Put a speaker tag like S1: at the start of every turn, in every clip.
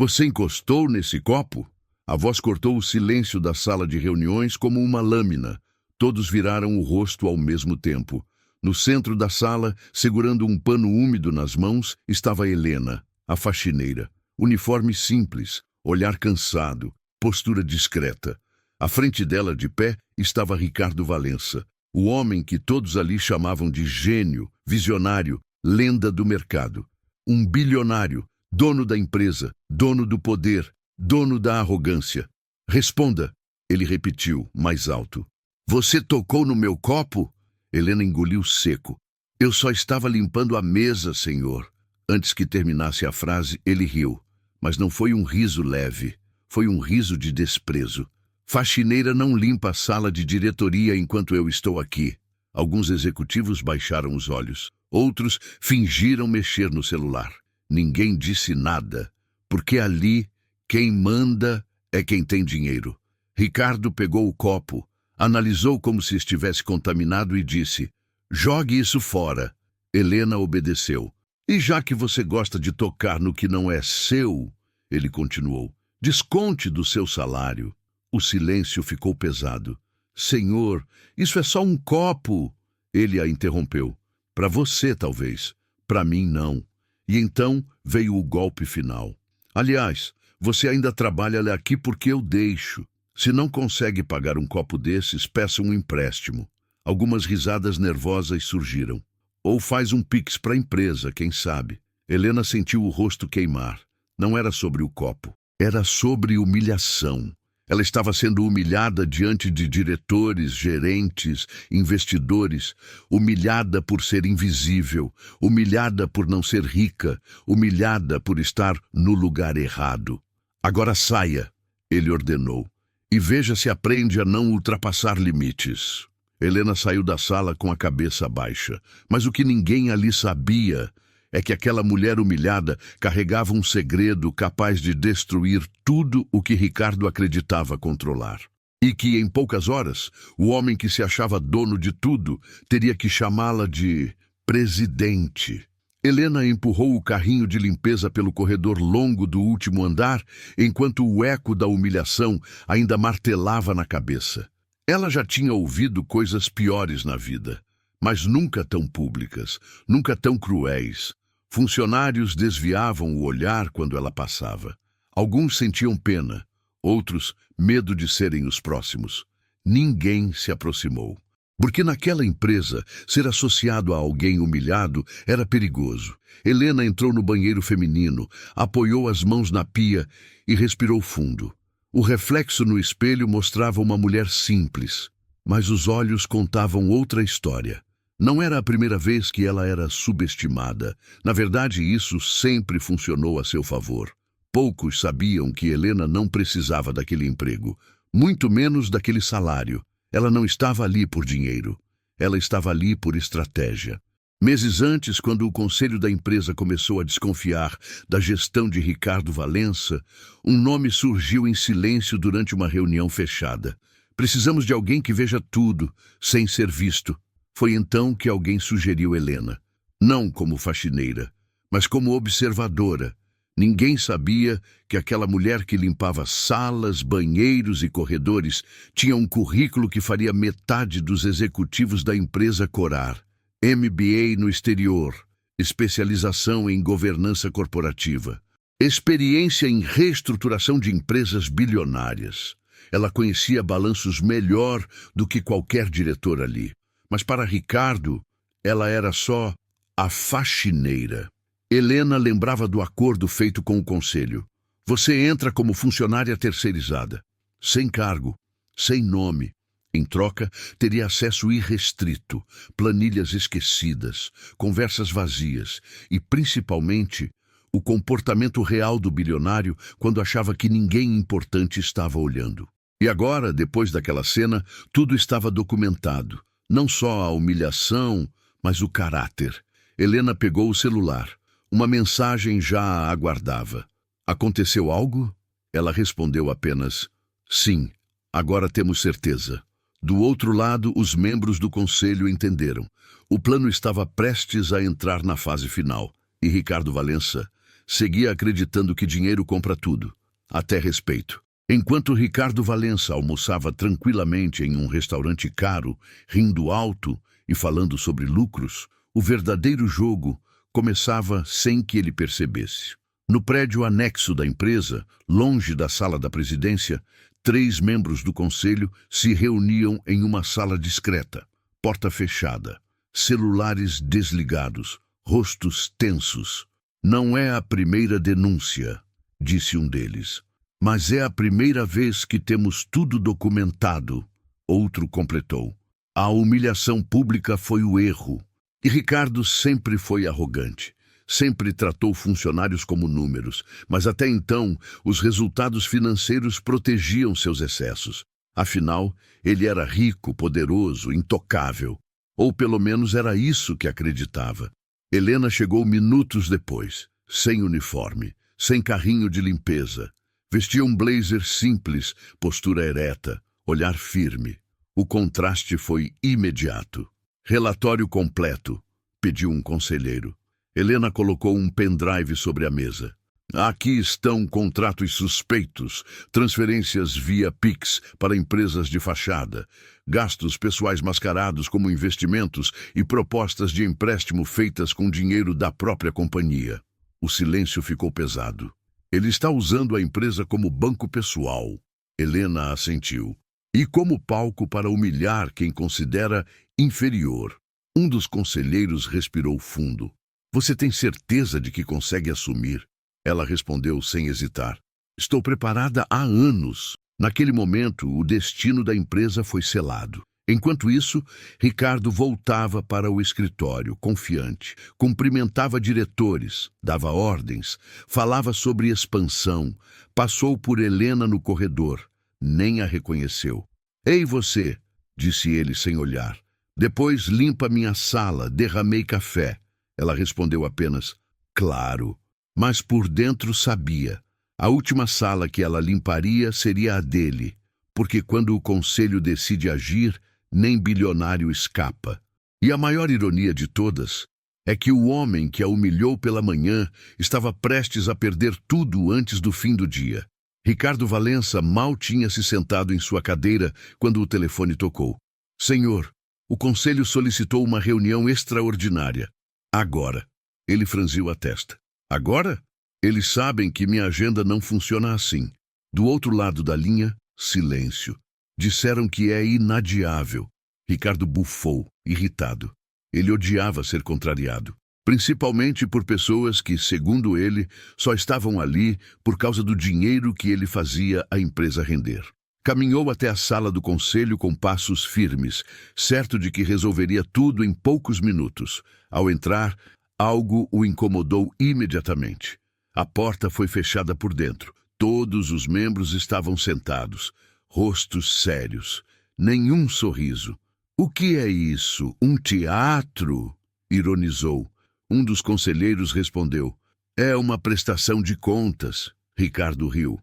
S1: Você encostou nesse copo? A voz cortou o silêncio da sala de reuniões como uma lâmina. Todos viraram o rosto ao mesmo tempo. No centro da sala, segurando um pano úmido nas mãos, estava Helena, a faxineira. Uniforme simples, olhar cansado, postura discreta. À frente dela, de pé, estava Ricardo Valença, o homem que todos ali chamavam de gênio, visionário, lenda do mercado. Um bilionário, dono da empresa, dono do poder, dono da arrogância. Responda, ele repetiu, mais alto. Você tocou no meu copo? Helena engoliu seco. Eu só estava limpando a mesa, senhor. Antes que terminasse a frase, ele riu. Mas não foi um riso leve. Foi um riso de desprezo. Faxineira não limpa a sala de diretoria enquanto eu estou aqui. Alguns executivos baixaram os olhos. Outros fingiram mexer no celular. Ninguém disse nada, porque ali quem manda é quem tem dinheiro. Ricardo pegou o copo, analisou como se estivesse contaminado e disse: jogue isso fora. Helena obedeceu. E já que você gosta de tocar no que não é seu, ele continuou, desconte do seu salário. O silêncio ficou pesado. Senhor, isso é só um copo. Ele a interrompeu. Para você, talvez. Para mim, não. E então veio o golpe final. Aliás, você ainda trabalha aqui porque eu deixo. Se não consegue pagar um copo desses, peça um empréstimo. Algumas risadas nervosas surgiram. Ou faz um pix para a empresa, quem sabe. Helena sentiu o rosto queimar. Não era sobre o copo. Era sobre humilhação. Ela estava sendo humilhada diante de diretores, gerentes, investidores, humilhada por ser invisível, humilhada por não ser rica, humilhada por estar no lugar errado. Agora saia, ele ordenou, e veja se aprende a não ultrapassar limites. Helena saiu da sala com a cabeça baixa, mas o que ninguém ali sabia é que aquela mulher humilhada carregava um segredo capaz de destruir tudo o que Ricardo acreditava controlar. E que, em poucas horas, o homem que se achava dono de tudo teria que chamá-la de presidente. Helena empurrou o carrinho de limpeza pelo corredor longo do último andar, enquanto o eco da humilhação ainda martelava na cabeça. Ela já tinha ouvido coisas piores na vida, mas nunca tão públicas, nunca tão cruéis. Funcionários desviavam o olhar quando ela passava. Alguns sentiam pena, outros medo de serem os próximos. Ninguém se aproximou. Porque naquela empresa, ser associado a alguém humilhado era perigoso. Helena entrou no banheiro feminino, apoiou as mãos na pia e respirou fundo. O reflexo no espelho mostrava uma mulher simples, mas os olhos contavam outra história. Não era a primeira vez que ela era subestimada. Na verdade, isso sempre funcionou a seu favor. Poucos sabiam que Helena não precisava daquele emprego, muito menos daquele salário. Ela não estava ali por dinheiro. Ela estava ali por estratégia. Meses antes, quando o conselho da empresa começou a desconfiar da gestão de Ricardo Valença, um nome surgiu em silêncio durante uma reunião fechada. Precisamos de alguém que veja tudo, sem ser visto. Foi então que alguém sugeriu Helena. Não como faxineira, mas como observadora. Ninguém sabia que aquela mulher que limpava salas, banheiros e corredores tinha um currículo que faria metade dos executivos da empresa Corar. MBA no exterior, especialização em governança corporativa, experiência em reestruturação de empresas bilionárias. Ela conhecia balanços melhor do que qualquer diretor ali. Mas para Ricardo, ela era só a faxineira. Helena lembrava do acordo feito com o conselho. Você entra como funcionária terceirizada, sem cargo, sem nome. Em troca, teria acesso irrestrito, planilhas esquecidas, conversas vazias e, principalmente, o comportamento real do bilionário quando achava que ninguém importante estava olhando. E agora, depois daquela cena, tudo estava documentado. Não só a humilhação, mas o caráter. Helena pegou o celular. Uma mensagem já a aguardava. Aconteceu algo? Ela respondeu apenas, sim, agora temos certeza. Do outro lado, os membros do conselho entenderam. O plano estava prestes a entrar na fase final, e Ricardo Valença Seguia acreditando que dinheiro compra tudo, até respeito. Enquanto Ricardo Valença almoçava tranquilamente em um restaurante caro, rindo alto e falando sobre lucros, o verdadeiro jogo começava sem que ele percebesse. No prédio anexo da empresa, longe da sala da presidência, 3 membros do conselho se reuniam em uma sala discreta, porta fechada, celulares desligados, rostos tensos. "Não é a primeira denúncia", disse um deles. "Mas é a primeira vez que temos tudo documentado", outro completou. "A humilhação pública foi o erro." E Ricardo sempre foi arrogante. Sempre tratou funcionários como números, mas até então os resultados financeiros protegiam seus excessos. Afinal, ele era rico, poderoso, intocável. Ou pelo menos era isso que acreditava. Helena chegou minutos depois, sem uniforme, sem carrinho de limpeza. Vestia um blazer simples, postura ereta, olhar firme. O contraste foi imediato. "Relatório completo", pediu um conselheiro. Helena colocou um pendrive sobre a mesa. "Aqui estão contratos suspeitos, transferências via Pix para empresas de fachada, gastos pessoais mascarados como investimentos e propostas de empréstimo feitas com dinheiro da própria companhia." O silêncio ficou pesado. "Ele está usando a empresa como banco pessoal", Helena assentiu. "E como palco para humilhar quem considera inferior." Um dos conselheiros respirou fundo. "Você tem certeza de que consegue assumir?" Ela respondeu sem hesitar. "Estou preparada há anos." Naquele momento, o destino da empresa foi selado. Enquanto isso, Ricardo voltava para o escritório, confiante. Cumprimentava diretores, dava ordens, falava sobre expansão. Passou por Helena no corredor. Nem a reconheceu. "Ei, você", disse ele sem olhar. "Depois limpa minha sala, derramei café." Ela respondeu apenas, "Claro." Mas por dentro sabia. A última sala que ela limparia seria a dele, porque quando o conselho decide agir, nem bilionário escapa. E a maior ironia de todas é que o homem que a humilhou pela manhã estava prestes a perder tudo antes do fim do dia. Ricardo Valença mal tinha se sentado em sua cadeira quando o telefone tocou. "Senhor, o conselho solicitou uma reunião extraordinária." "Agora." Ele franziu a testa. "Agora? Eles sabem que minha agenda não funciona assim." Do outro lado da linha, silêncio. Disseram que é inadiável. Ricardo bufou, irritado. Ele odiava ser contrariado, principalmente por pessoas que, segundo ele, só estavam ali por causa do dinheiro que ele fazia a empresa render. Caminhou até a sala do conselho com passos firmes, certo de que resolveria tudo em poucos minutos. Ao entrar, algo o incomodou imediatamente. A porta foi fechada por dentro. Todos os membros estavam sentados, rostos sérios, nenhum sorriso. "O que é isso? Um teatro?" ironizou. Um dos conselheiros respondeu, "É uma prestação de contas." Ricardo riu.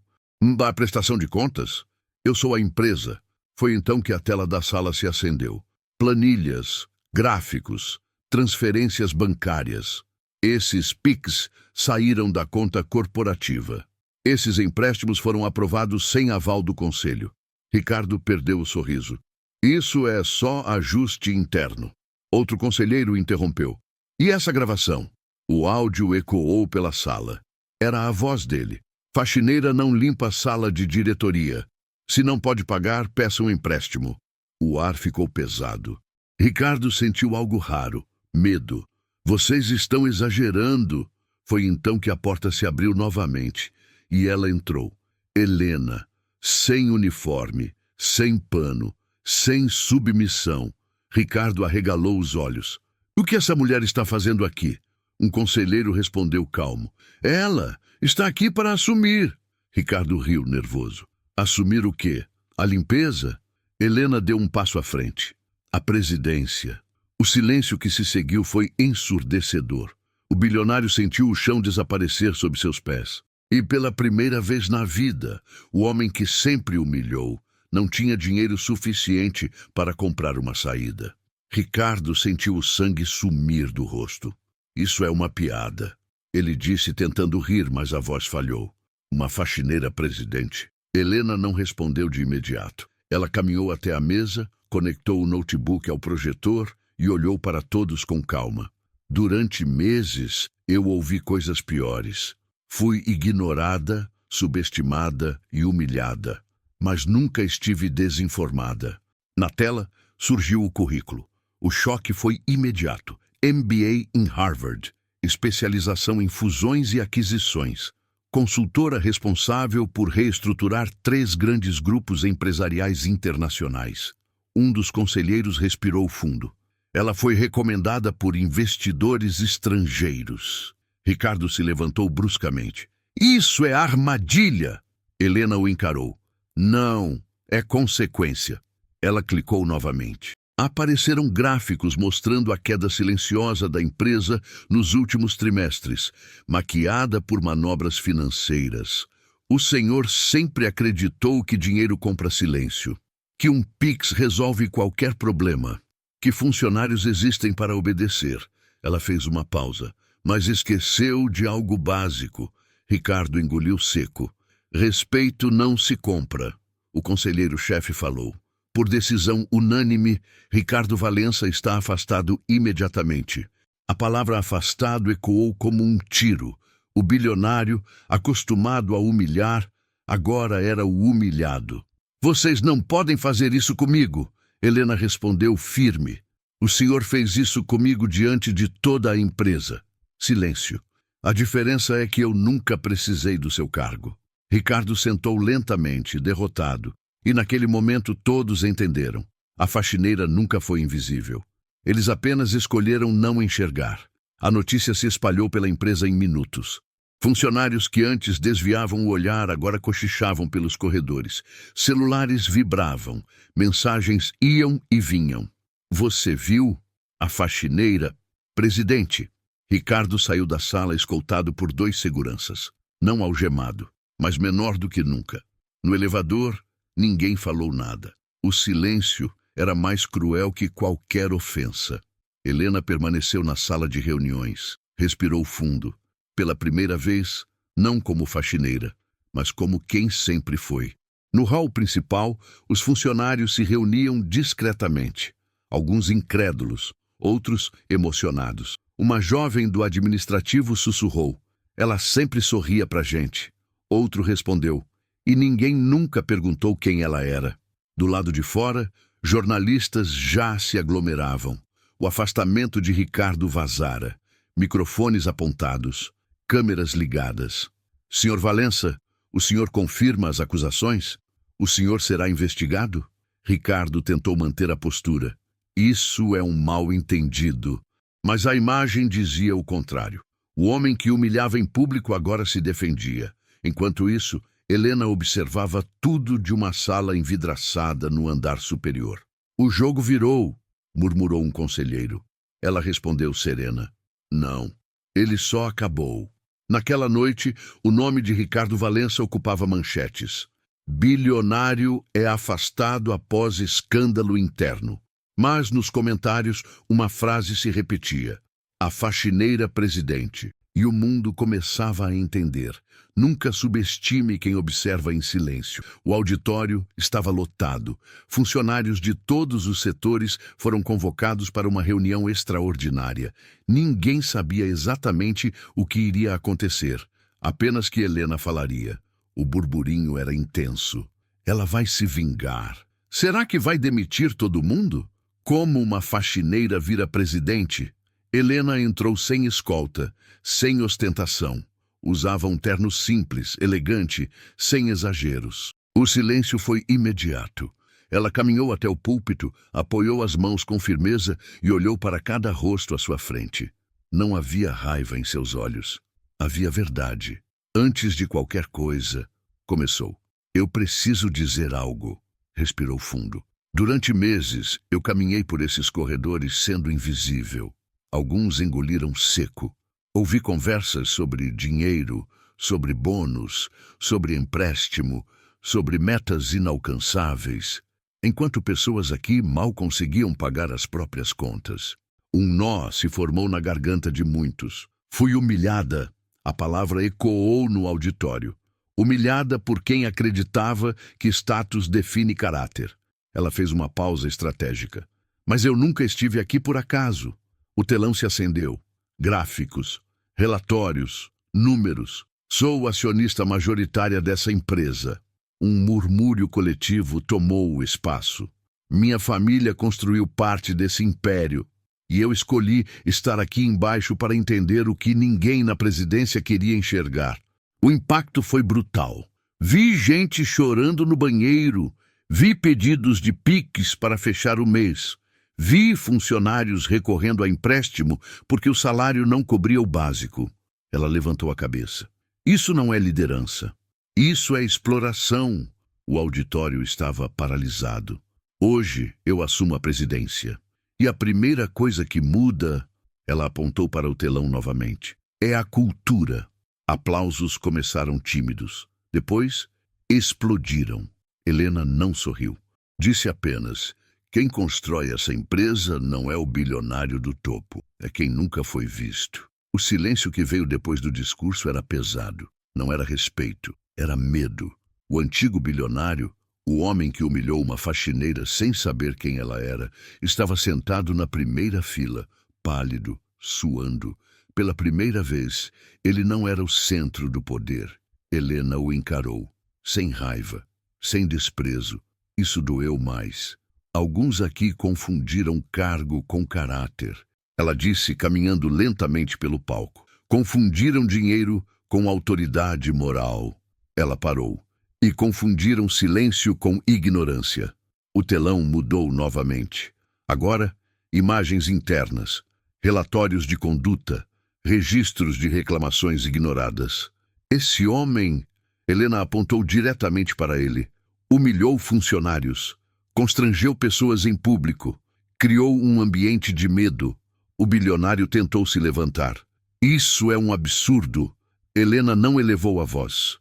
S1: "A prestação de contas? Eu sou a empresa." Foi então que a tela da sala se acendeu. Planilhas, gráficos, transferências bancárias. Esses PIX saíram da conta corporativa. Esses empréstimos foram aprovados sem aval do conselho. Ricardo perdeu o sorriso. "Isso é só ajuste interno." Outro conselheiro interrompeu. "E essa gravação?" O áudio ecoou pela sala. Era a voz dele. "Faxineira não limpa a sala de diretoria. Se não pode pagar, peça um empréstimo." O ar ficou pesado. Ricardo sentiu algo raro, medo. "Vocês estão exagerando." Foi então que a porta se abriu novamente e ela entrou. Helena, sem uniforme, sem pano, sem submissão. Ricardo arregalou os olhos. "O que essa mulher está fazendo aqui?" Um conselheiro respondeu calmo. "Ela está aqui para assumir." Ricardo riu nervoso. "Assumir o quê? A limpeza?" Helena deu um passo à frente. "A presidência." O silêncio que se seguiu foi ensurdecedor. O bilionário sentiu o chão desaparecer sob seus pés. E pela primeira vez na vida, o homem que sempre humilhou não tinha dinheiro suficiente para comprar uma saída. Ricardo sentiu o sangue sumir do rosto. "Isso é uma piada." Ele disse tentando rir, mas a voz falhou. Uma faxineira presidente. Helena não respondeu de imediato. Ela caminhou até a mesa, conectou o notebook ao projetor e olhou para todos com calma. Durante meses, eu ouvi coisas piores. Fui ignorada, subestimada e humilhada, mas nunca estive desinformada. Na tela, surgiu o currículo. O choque foi imediato. MBA em Harvard, especialização em fusões e aquisições. Consultora responsável por reestruturar 3 grandes grupos empresariais internacionais. Um dos conselheiros respirou fundo. Ela foi recomendada por investidores estrangeiros. Ricardo se levantou bruscamente. Isso é armadilha! Helena o encarou. Não, é consequência. Ela clicou novamente. Apareceram gráficos mostrando a queda silenciosa da empresa nos últimos trimestres, maquiada por manobras financeiras. O senhor sempre acreditou que dinheiro compra silêncio, que um Pix resolve qualquer problema, que funcionários existem para obedecer. Ela fez uma pausa, mas esqueceu de algo básico. Ricardo engoliu seco. Respeito não se compra, o conselheiro-chefe falou. Por decisão unânime, Ricardo Valença está afastado imediatamente. A palavra afastado ecoou como um tiro. O bilionário, acostumado a humilhar, agora era o humilhado. Vocês não podem fazer isso comigo, Helena respondeu firme. O senhor fez isso comigo diante de toda a empresa. Silêncio. A diferença é que eu nunca precisei do seu cargo. Ricardo sentou lentamente, derrotado. E naquele momento todos entenderam. A faxineira nunca foi invisível. Eles apenas escolheram não enxergar. A notícia se espalhou pela empresa em minutos. Funcionários que antes desviavam o olhar agora cochichavam pelos corredores. Celulares vibravam. Mensagens iam e vinham. Você viu? A faxineira. Presidente. Ricardo saiu da sala escoltado por 2 seguranças. Não algemado, mas menor do que nunca. No elevador, ninguém falou nada. O silêncio era mais cruel que qualquer ofensa. Helena permaneceu na sala de reuniões. Respirou fundo. Pela primeira vez, não como faxineira, mas como quem sempre foi. No hall principal, os funcionários se reuniam discretamente. Alguns incrédulos, outros emocionados. Uma jovem do administrativo sussurrou. Ela sempre sorria pra gente. Outro respondeu. E ninguém nunca perguntou quem ela era. Do lado de fora, jornalistas já se aglomeravam. O afastamento de Ricardo vazara. Microfones apontados. Câmeras ligadas. Senhor Valença, o senhor confirma as acusações? O senhor será investigado? Ricardo tentou manter a postura. Isso é um mal-entendido. Mas a imagem dizia o contrário. O homem que humilhava em público agora se defendia. Enquanto isso, Helena observava tudo de uma sala envidraçada no andar superior. O jogo virou, murmurou um conselheiro. Ela respondeu serena. Não, ele só acabou. Naquela noite, o nome de Ricardo Valença ocupava manchetes. Bilionário é afastado após escândalo interno. Mas nos comentários, uma frase se repetia. A faxineira presidente. E o mundo começava a entender. Nunca subestime quem observa em silêncio. O auditório estava lotado. Funcionários de todos os setores foram convocados para uma reunião extraordinária. Ninguém sabia exatamente o que iria acontecer. Apenas que Helena falaria. O burburinho era intenso. Ela vai se vingar. Será que vai demitir todo mundo? Como uma faxineira vira presidente? Helena entrou sem escolta, sem ostentação. Usava um terno simples, elegante, sem exageros. O silêncio foi imediato. Ela caminhou até o púlpito, apoiou as mãos com firmeza e olhou para cada rosto à sua frente. Não havia raiva em seus olhos. Havia verdade. Antes de qualquer coisa, começou. Eu preciso dizer algo. Respirou fundo. Durante meses, eu caminhei por esses corredores sendo invisível. Alguns engoliram seco. Ouvi conversas sobre dinheiro, sobre bônus, sobre empréstimo, sobre metas inalcançáveis, enquanto pessoas aqui mal conseguiam pagar as próprias contas. Um nó se formou na garganta de muitos. Fui humilhada, A palavra ecoou no auditório. Humilhada por quem acreditava que status define caráter. Ela fez uma pausa estratégica. Mas eu nunca estive aqui por acaso. O telão se acendeu. Gráficos, relatórios, números. Sou acionista majoritária dessa empresa. Um murmúrio coletivo tomou o espaço. Minha família construiu parte desse império. E eu escolhi estar aqui embaixo para entender o que ninguém na presidência queria enxergar. O impacto foi brutal. Vi gente chorando no banheiro. Vi pedidos de PIX para fechar o mês. Vi funcionários recorrendo a empréstimo porque o salário não cobria o básico. Ela levantou a cabeça. Isso não é liderança. Isso é exploração. O auditório estava paralisado. Hoje eu assumo a presidência. E a primeira coisa que muda, ela apontou para o telão novamente, é a cultura. Aplausos começaram tímidos. Depois, explodiram. Helena não sorriu. Disse apenas, quem constrói essa empresa não é o bilionário do topo, é quem nunca foi visto. O silêncio que veio depois do discurso era pesado. Não era respeito, era medo. O antigo bilionário, o homem que humilhou uma faxineira sem saber quem ela era, estava sentado na primeira fila, pálido, suando. Pela primeira vez, ele não era o centro do poder. Helena o encarou, sem raiva, sem desprezo. Isso doeu mais. Alguns aqui confundiram cargo com caráter. Ela disse, caminhando lentamente pelo palco. Confundiram dinheiro com autoridade moral. Ela parou. E confundiram silêncio com ignorância. O telão mudou novamente. Agora, imagens internas, relatórios de conduta, registros de reclamações ignoradas. Esse homem, Helena apontou diretamente para ele, humilhou funcionários, constrangeu pessoas em público, criou um ambiente de medo. O bilionário tentou se levantar. Isso é um absurdo. Helena não elevou a voz.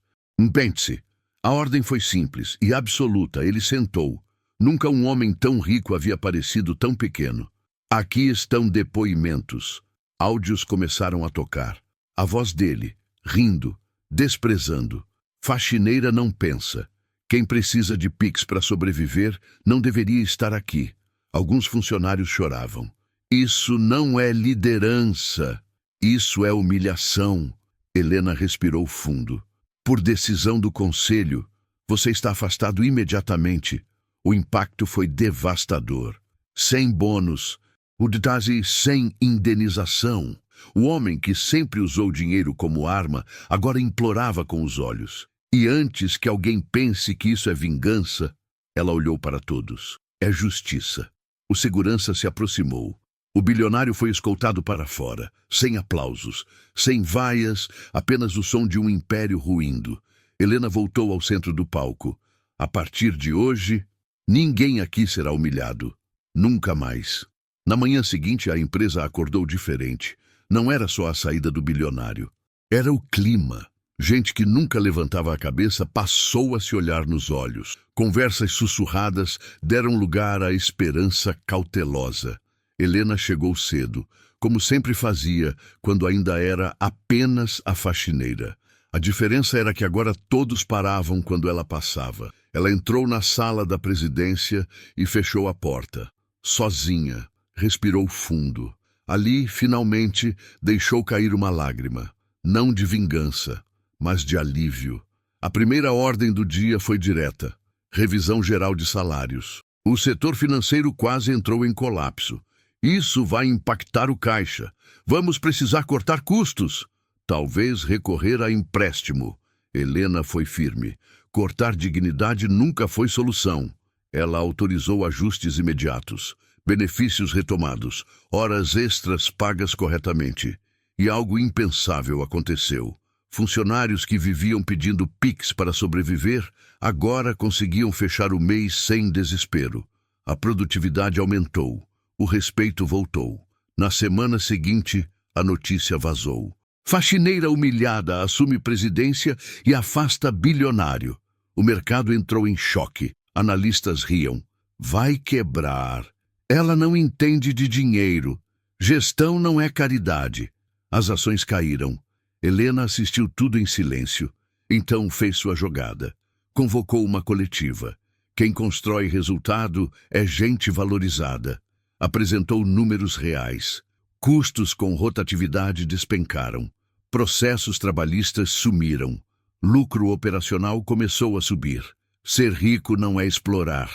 S1: Pense. A ordem foi simples e absoluta. Ele sentou. Nunca um homem tão rico havia parecido tão pequeno. Aqui estão depoimentos. Áudios começaram a tocar. A voz dele, rindo, desprezando. Faxineira não pensa. Quem precisa de PIX para sobreviver não deveria estar aqui. Alguns funcionários choravam. Isso não é liderança. Isso é humilhação. Helena respirou fundo. Por decisão do conselho, você está afastado imediatamente. O impacto foi devastador. Sem bônus, sem indenização. O homem que sempre usou dinheiro como arma, agora implorava com os olhos. E antes que alguém pense que isso é vingança, ela olhou para todos. É justiça. O segurança se aproximou. O bilionário foi escoltado para fora, sem aplausos, sem vaias, apenas o som de um império ruindo. Helena voltou ao centro do palco. A partir de hoje, ninguém aqui será humilhado. Nunca mais. Na manhã seguinte, a empresa acordou diferente. Não era só a saída do bilionário. Era o clima. Gente que nunca levantava a cabeça passou a se olhar nos olhos. Conversas sussurradas deram lugar à esperança cautelosa. Helena chegou cedo, como sempre fazia, quando ainda era apenas a faxineira. A diferença era que agora todos paravam quando ela passava. Ela entrou na sala da presidência e fechou a porta. Sozinha, respirou fundo. Ali, finalmente, deixou cair uma lágrima. Não de vingança, mas de alívio. A primeira ordem do dia foi direta. Revisão geral de salários. O setor financeiro quase entrou em colapso. Isso vai impactar o caixa. Vamos precisar cortar custos. Talvez recorrer a empréstimo. Helena foi firme. Cortar dignidade nunca foi solução. Ela autorizou ajustes imediatos, benefícios retomados, horas extras pagas corretamente. E algo impensável aconteceu. Funcionários que viviam pedindo PIX para sobreviver, agora conseguiam fechar o mês sem desespero. A produtividade aumentou. O respeito voltou. Na semana seguinte, a notícia vazou. Faxineira humilhada assume presidência e afasta bilionário. O mercado entrou em choque. Analistas riam. Vai quebrar. Ela não entende de dinheiro. Gestão não é caridade. As ações caíram. Helena assistiu tudo em silêncio. Então fez sua jogada. Convocou uma coletiva. Quem constrói resultado é gente valorizada. Apresentou números reais. Custos com rotatividade despencaram. Processos trabalhistas sumiram. Lucro operacional começou a subir. Ser rico não é explorar.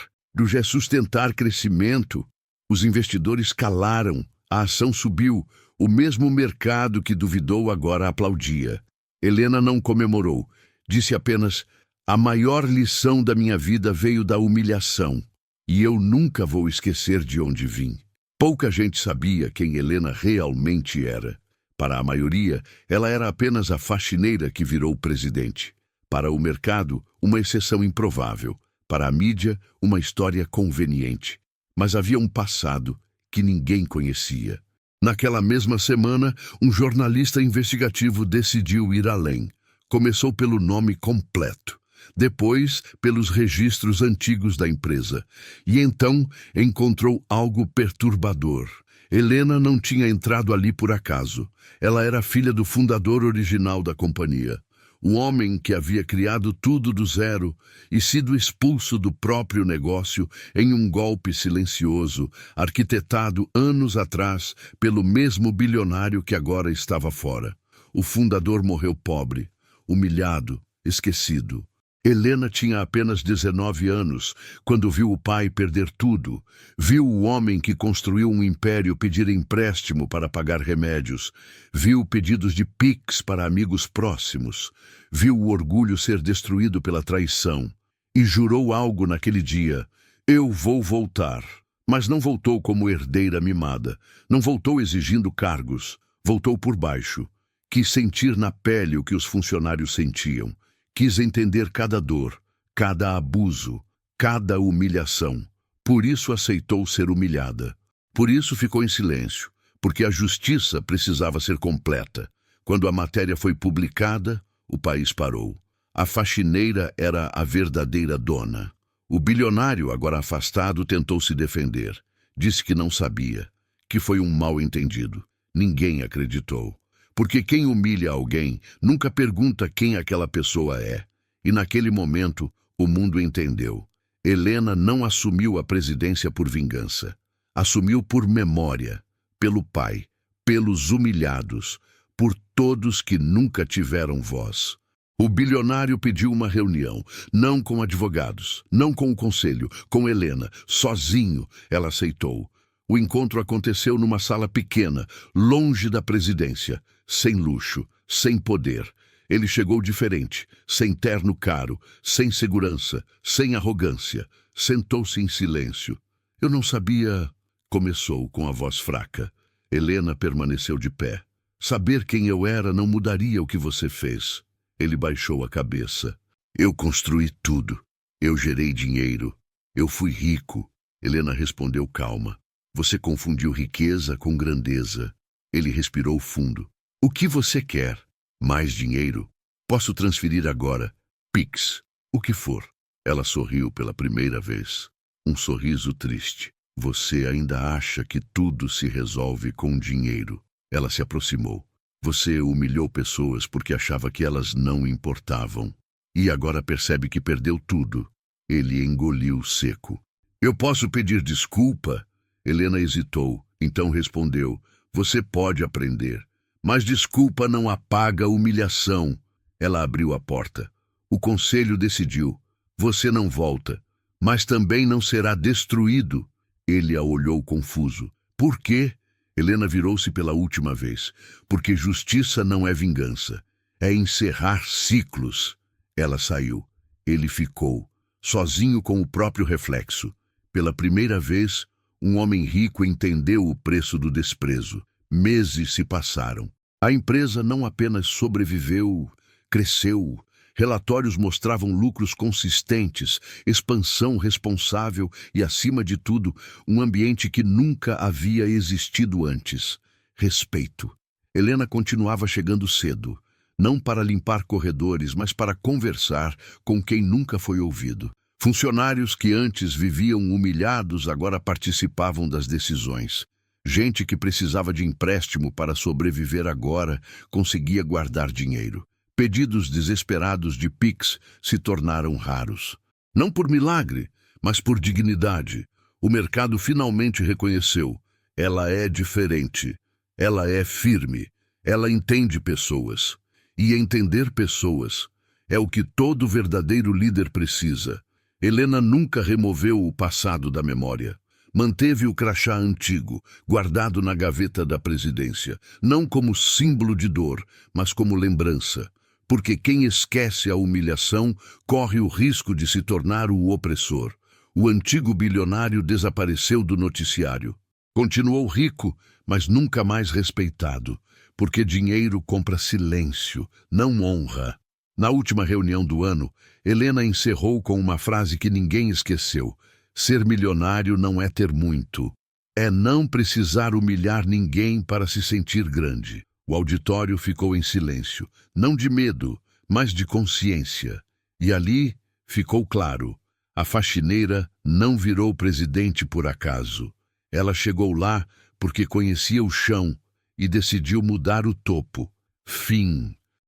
S1: É sustentar crescimento. Os investidores calaram. A ação subiu. O mesmo mercado que duvidou agora aplaudia. Helena não comemorou. Disse apenas: a maior lição da minha vida veio da humilhação. E eu nunca vou esquecer de onde vim. Pouca gente sabia quem Helena realmente era. Para a maioria, ela era apenas a faxineira que virou presidente. Para o mercado, uma exceção improvável. Para a mídia, uma história conveniente. Mas havia um passado que ninguém conhecia. Naquela mesma semana, um jornalista investigativo decidiu ir além. Começou pelo nome completo. Depois, pelos registros antigos da empresa. E então, encontrou algo perturbador. Helena não tinha entrado ali por acaso. Ela era filha do fundador original da companhia. O homem que havia criado tudo do zero e sido expulso do próprio negócio em um golpe silencioso, arquitetado anos atrás pelo mesmo bilionário que agora estava fora. O fundador morreu pobre, humilhado, esquecido. Helena tinha apenas 19 anos quando viu o pai perder tudo. Viu o homem que construiu um império pedir empréstimo para pagar remédios. Viu pedidos de Pix para amigos próximos. Viu o orgulho ser destruído pela traição. E jurou algo naquele dia: eu vou voltar. Mas não voltou como herdeira mimada. Não voltou exigindo cargos. Voltou por baixo. Quis sentir na pele o que os funcionários sentiam. Quis entender cada dor, cada abuso, cada humilhação. Por isso aceitou ser humilhada. Por isso ficou em silêncio, porque a justiça precisava ser completa. Quando a matéria foi publicada, o país parou. A faxineira era a verdadeira dona. O bilionário, agora afastado, tentou se defender. Disse que não sabia, que foi um mal-entendido. Ninguém acreditou. Porque quem humilha alguém nunca pergunta quem aquela pessoa é. E naquele momento, o mundo entendeu. Helena não assumiu a presidência por vingança. Assumiu por memória, pelo pai, pelos humilhados, por todos que nunca tiveram voz. O bilionário pediu uma reunião, não com advogados, não com o conselho, com Helena, sozinho. Ela aceitou. O encontro aconteceu numa sala pequena, longe da presidência, sem luxo, sem poder. Ele chegou diferente, sem terno caro, sem segurança, sem arrogância. Sentou-se em silêncio. Eu não sabia... Começou com a voz fraca. Helena permaneceu de pé. Saber quem eu era não mudaria o que você fez. Ele baixou a cabeça. Eu construí tudo. Eu gerei dinheiro. Eu fui rico. Helena respondeu calma. Você confundiu riqueza com grandeza. Ele respirou fundo. O que você quer? Mais dinheiro? Posso transferir agora. Pix. O que for. Ela sorriu pela primeira vez. Um sorriso triste. Você ainda acha que tudo se resolve com dinheiro. Ela se aproximou. Você humilhou pessoas porque achava que elas não importavam. E agora percebe que perdeu tudo. Ele engoliu seco. Eu posso pedir desculpa? Helena hesitou, então respondeu: você pode aprender, mas desculpa não apaga a humilhação. Ela abriu a porta. O conselho decidiu: você não volta, mas também não será destruído. Ele a olhou confuso. Por quê? Helena virou-se pela última vez. Porque justiça não é vingança, é encerrar ciclos. Ela saiu. Ele ficou, sozinho com o próprio reflexo. Pela primeira vez, um homem rico entendeu o preço do desprezo. Meses se passaram. A empresa não apenas sobreviveu, cresceu. Relatórios mostravam lucros consistentes, expansão responsável e, acima de tudo, um ambiente que nunca havia existido antes. Respeito. Helena continuava chegando cedo, não para limpar corredores, mas para conversar com quem nunca foi ouvido. Funcionários que antes viviam humilhados agora participavam das decisões. Gente que precisava de empréstimo para sobreviver agora conseguia guardar dinheiro. Pedidos desesperados de Pix se tornaram raros. Não por milagre, mas por dignidade. O mercado finalmente reconheceu. Ela é diferente. Ela é firme. Ela entende pessoas. E entender pessoas é o que todo verdadeiro líder precisa. Helena nunca removeu o passado da memória. Manteve o crachá antigo, guardado na gaveta da presidência, não como símbolo de dor, mas como lembrança. Porque quem esquece a humilhação corre o risco de se tornar o opressor. O antigo bilionário desapareceu do noticiário. Continuou rico, mas nunca mais respeitado, porque dinheiro compra silêncio, não honra. Na última reunião do ano, Helena encerrou com uma frase que ninguém esqueceu. Ser milionário não é ter muito. É não precisar humilhar ninguém para se sentir grande. O auditório ficou em silêncio, não de medo, mas de consciência. E ali ficou claro, a faxineira não virou presidente por acaso. Ela chegou lá porque conhecia o chão e decidiu mudar o topo. Fim.